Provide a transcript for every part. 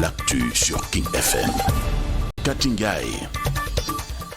l'actu sur King FM. Katingay.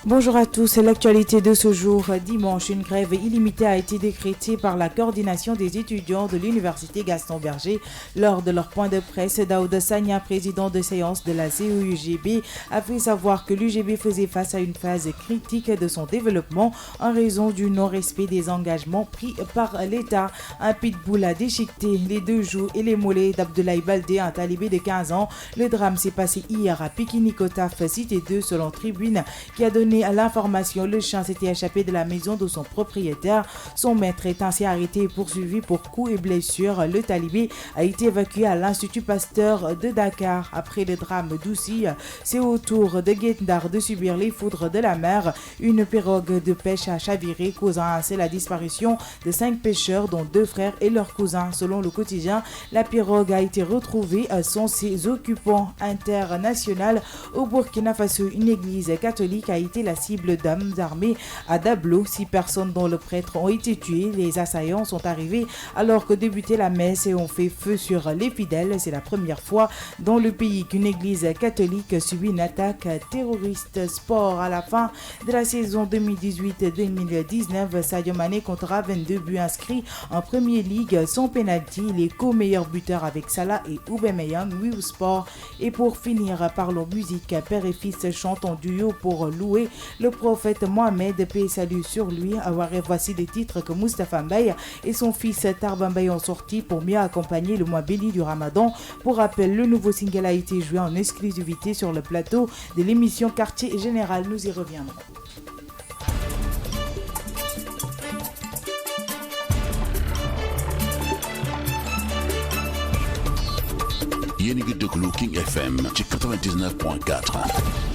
Bonjour à tous, l'actualité de ce jour. Dimanche, une grève illimitée a été décrétée par la coordination des étudiants de l'université Gaston Berger. Lors de leur point de presse, Daouda Sagna, président de séance de la CEUGB, a fait savoir que l'UGB faisait face à une phase critique de son développement en raison du non-respect des engagements pris par l'État. Un pitbull a déchiqueté les deux joues et les mollets d'Abdoulaye Baldé, un talibé de 15 ans. Le drame s'est passé hier à Pikinikotaf, cité 2, selon Tribune, qui a donné à l'information. Le chien s'était échappé de la maison de son propriétaire. Son maître est ainsi arrêté et poursuivi pour coups et blessures. Le talibé a été évacué à l'Institut Pasteur de Dakar. Après le drame d'Oussy, c'est au tour de Guet-Ndar de subir les foudres de la mer. Une pirogue de pêche a chaviré, causant ainsi la disparition de 5 pêcheurs, dont 2 frères et leurs cousins. Selon le quotidien, la pirogue a été retrouvée sans ses occupants. International au Burkina Faso, une église catholique a été la cible d'hommes armés à Dablo. 6 personnes dont le prêtre ont été tuées. Les assaillants sont arrivés alors que débutait la messe et ont fait feu sur les fidèles. C'est la première fois dans le pays qu'une église catholique subit une attaque terroriste. Sport, à la fin de la saison 2018-2019, Sadio Mané comptera 22 buts inscrits en Premier League sans penalty. Les co-meilleurs buteurs avec Salah et Aubameyang. Oui au sport. Et pour finir, parlons musique. Père et fils chantent en duo pour louer le prophète Mohamed, paix et salut sur lui. Voici des titres que Moustapha Mbaye et son fils Tarba Mbaye ont sortis pour mieux accompagner le mois béni du Ramadan. Pour rappel, le nouveau single a été joué en exclusivité sur le plateau de l'émission Quartier Général. Nous y reviendrons. Yéen a ngi déglu King FM ci 99.4.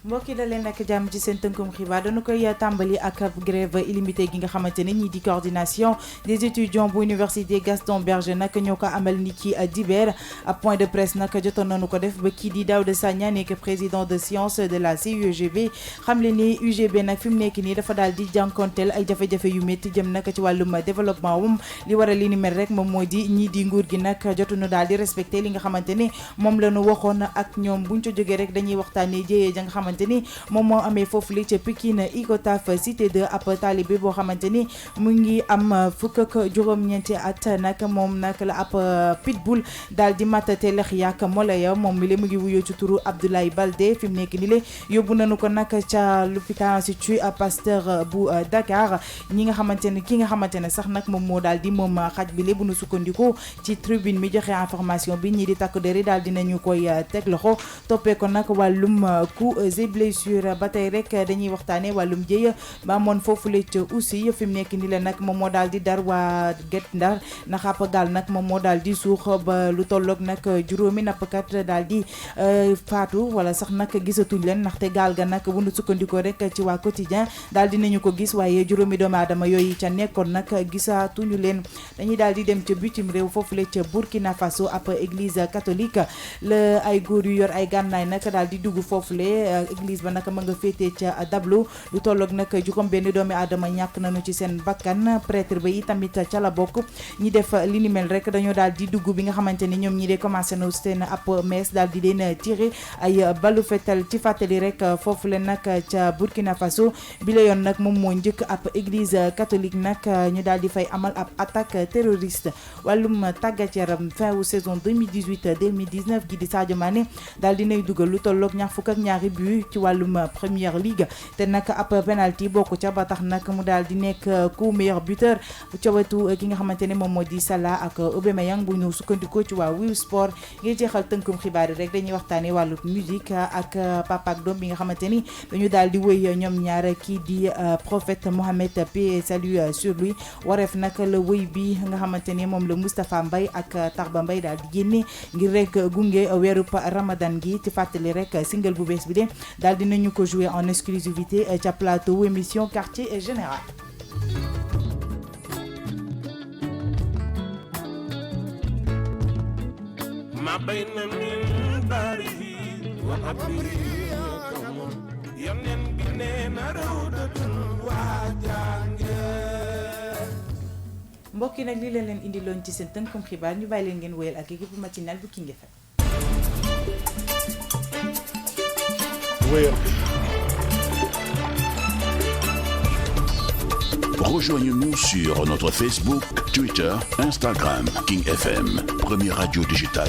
mbokki da leen ak jàmm ci seen tënkum xibaar dañu koy tàmbali ak grève illimité gi nga xamante ne ñii di coordination des étudiants bu université Gaston Berger nag ñoo ko amal ni ki dibeer ab point de presse nag jotoon nañu ko def ba kii di Daouda Sagna nekk président de science de la CUGB xamle ni UGB nag fi mu nekk nii dafa daal di jànkonteel ay jafe-jafe yu métti jëm nag ci wàllum développement wum li waral li ni mel rek moom moo di ñii di nguur gi nag jotuñu daal di respecté li nga xamante ni moom la ñu waxoon ak ñoom buñ ca jógee rek dañuy waxtaanee jéyee ja nga xamante ni moom moo amee foofu li ca Pikine Icotaf cité 2 ab talibé boo xamante ni mu ngi am fukk ak juróom-ñeenti at nag moom nag la ab pitbull daal di matate lex yàq molaya moom mi le mu ngi wuyoo ci turu Abdoulaye Baldé fi mu nekk ni le yóbbu nañu ko nag ca l'hôpital Institut Pasteur bu Dakar ñi nga xamante ne ki nga xamante ne sax nag moom moo daal di moom xaj bi le bu nu sukkandikoo ci tribune mi joxe information bi ñii di takk deri daal dinañu koy teg loxo toppee ko nag wàllum coups et blessures. Ba tey rek dañuy waxtaanee wàllum jëye ba amoon foofu la ca aussi fi mu nekk ni la nag moom moo daal di dar waa Guet-Ndar ndax ab gaal nag moom moo daal di suux ba lu tolloog nag juróomi nappkat daal di faatu wala sax nag gisatuñ leen ndaxte gaal ga nag bu nu sukkandikoo rek ci waa quotidien daal di nañu ko gis waaye juróomi doomu aadama yooyu ca nekkoon nag gisatuñu leen. Dañuy daal di dem ca bitim réew foofu la ca Burkina Faso ab église catholique la ay góor yu yor ay gànnaay nag daal di dugg foofu le église ba nag ma nga féetee ca Dablo lu tolloog nag juróom benn doomi aadama ñàkk nañu ci seen bakkan prêtre ba yi tamit ca la bokk ñi def li ni mel rek dañoo daal di dugg bi nga xamante ni ñoom ñi dee commencé na seen ab mees daal di leen tiré ay balu fetal ci fàttali rek foofu leen nag ca Burkina Faso bi la yoon nag moom moo njëkk ab église catholique nag ñu daal di fay amal ab attaque terroriste. Wàllum tàggat yaram fin wu saison 2018-2019 gi di Sadio Mané daal di nay dugal lu tolloog ñaar fukk ak ñaari but ci wàllum Première Ligue te nag ab penalty bokk ca ba tax nag mu daal di nekk co-meilleur buteur ca wetu ki nga xamante ne moom moo di Salah ak Aubameyang bu ñu sukkandikoo ci waa Wiw Sport. ngir jeexal tënkum xibaar yi rek dañuy waxtaanee wàllu musique ak papa ak doom bi nga xamante ni dañu daal di wëy ñoom ñaar kii di prophète Mohamed, paix et salut sur lui. Wareef nag la wëy bi nga xamante ni moom la Moustapha Mbaye ak Tarba Mbaye daal di génne ngir rek gunge weeru Ramadan gi ci fàttali rek single bu bees bi de daal dinañu ko jouer en exclusivité ca plateau émission Quartier Général. ما بين منبره وقبره يمن بنينا روضة وجانجة. mbokk yi nag lii leen indiloon ci seen tënkum xibaar ñu bàyyi leen ngeen wéyal ak équipe matinale bu King FM. Rejoignez-nous sur notre Facebook, Twitter, Instagram, King FM, première radio digitale